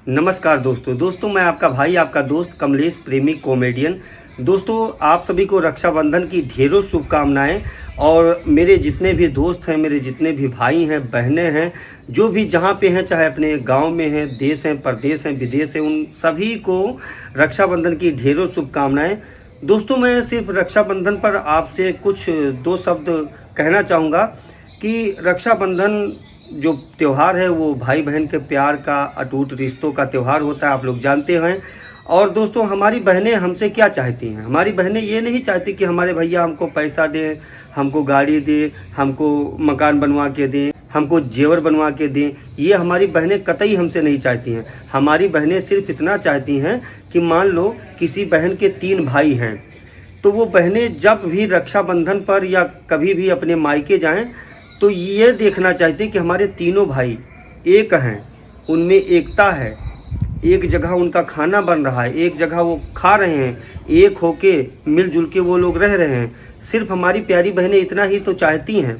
नमस्कार दोस्तों मैं आपका भाई आपका दोस्त कमलेश प्रेमी कॉमेडियन। दोस्तों आप सभी को रक्षाबंधन की ढेरों शुभकामनाएं। और मेरे जितने भी दोस्त हैं, मेरे जितने भी भाई हैं, बहनें हैं, जो भी जहां पे हैं, चाहे अपने गांव में हैं, देश हैं, परदेश हैं, विदेश हैं, उन सभी को रक्षाबंधन की ढेरों शुभकामनाएं। दोस्तों मैं सिर्फ रक्षाबंधन पर आपसे कुछ दो शब्द कहना चाहूँगा कि रक्षाबंधन जो त्यौहार है वो भाई बहन के प्यार का, अटूट रिश्तों का त्यौहार होता है, आप लोग जानते हैं। और दोस्तों हमारी बहनें हमसे क्या चाहती हैं? हमारी बहनें ये नहीं चाहती कि हमारे भैया हमको पैसा दें, हमको गाड़ी दें, हमको मकान बनवा के दें, हमको जेवर बनवा के दें। ये हमारी बहनें कतई हमसे नहीं चाहती हैं। हमारी बहनें सिर्फ इतना चाहती हैं कि मान लो किसी बहन के 3 भाई हैं, तो वो बहनें जब भी रक्षाबंधन पर या कभी भी अपने मायके जाएं तो ये देखना चाहते कि हमारे तीनों भाई एक हैं, उनमें एकता है, एक जगह उनका खाना बन रहा है, एक जगह वो खा रहे हैं, एक होके मिलजुल के वो लोग रह रहे हैं। सिर्फ हमारी प्यारी बहनें इतना ही तो चाहती हैं।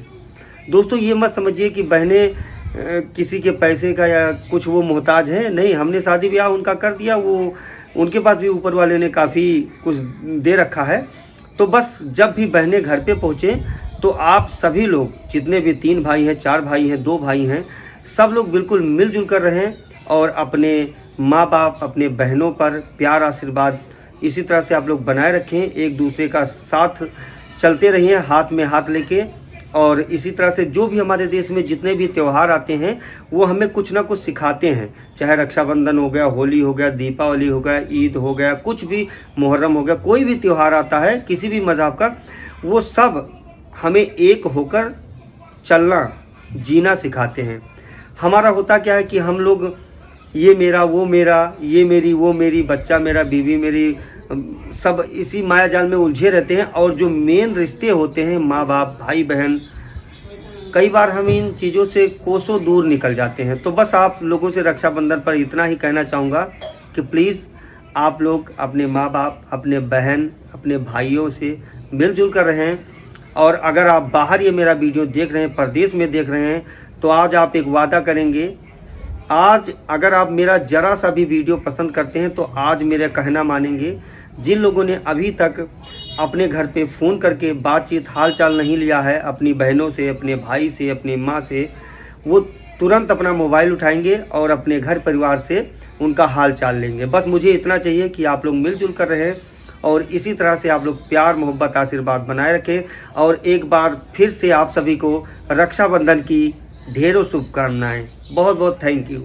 दोस्तों ये मत समझिए कि बहनें किसी के पैसे का या कुछ वो मोहताज हैं। नहीं, हमने शादी ब्याह उनका कर दिया, वो उनके पास भी ऊपर वाले ने काफ़ी कुछ दे रखा है। तो बस जब भी बहनें घर पे पहुँचें तो आप सभी लोग जितने भी 3 भाई हैं, 4 भाई हैं, 2 भाई हैं, सब लोग बिल्कुल मिलजुल कर रहें और अपने माँ बाप, अपने बहनों पर प्यार आशीर्वाद इसी तरह से आप लोग बनाए रखें। एक दूसरे का साथ चलते रहिए हाथ में हाथ लेके। और इसी तरह से जो भी हमारे देश में जितने भी त्यौहार आते हैं वो हमें कुछ ना कुछ सिखाते हैं। चाहे रक्षाबंधन हो गया, होली हो गया, दीपावली हो गया, ईद हो गया, कुछ भी, मुहर्रम हो गया, कोई भी त्यौहार आता है किसी भी मज़हब का, वो सब हमें एक होकर चलना, जीना सिखाते हैं। हमारा होता क्या है कि हम लोग ये मेरा, वो मेरा, ये मेरी, वो मेरी, बच्चा मेरा, बीवी मेरी, सब इसी माया जाल में उलझे रहते हैं। और जो मेन रिश्ते होते हैं, माँ बाप, भाई बहन, कई बार हम इन चीज़ों से कोसों दूर निकल जाते हैं। तो बस आप लोगों से रक्षाबंधन पर इतना ही कहना चाहूँगा कि प्लीज़ आप लोग अपने माँ बाप, अपने बहन, अपने भाइयों से मिलजुल कर रहें। और अगर आप बाहर ये मेरा वीडियो देख रहे हैं, परदेश में देख रहे हैं, तो आज आप एक वादा करेंगे। आज अगर आप मेरा ज़रा सा भी वीडियो पसंद करते हैं तो आज मेरा कहना मानेंगे। जिन लोगों ने अभी तक अपने घर पे फ़ोन करके बातचीत, हाल चाल नहीं लिया है अपनी बहनों से, अपने भाई से, अपनी माँ से, वो तुरंत अपना मोबाइल उठाएंगे और अपने घर परिवार से उनका हाल चाल लेंगे। बस मुझे इतना चाहिए कि आप लोग मिलजुल कर रहें और इसी तरह से आप लोग प्यार, मोहब्बत, आशीर्वाद बनाए रखें। और एक बार फिर से आप सभी को रक्षाबंधन की ढेरों शुभकामनाएं। बहुत बहुत थैंक यू।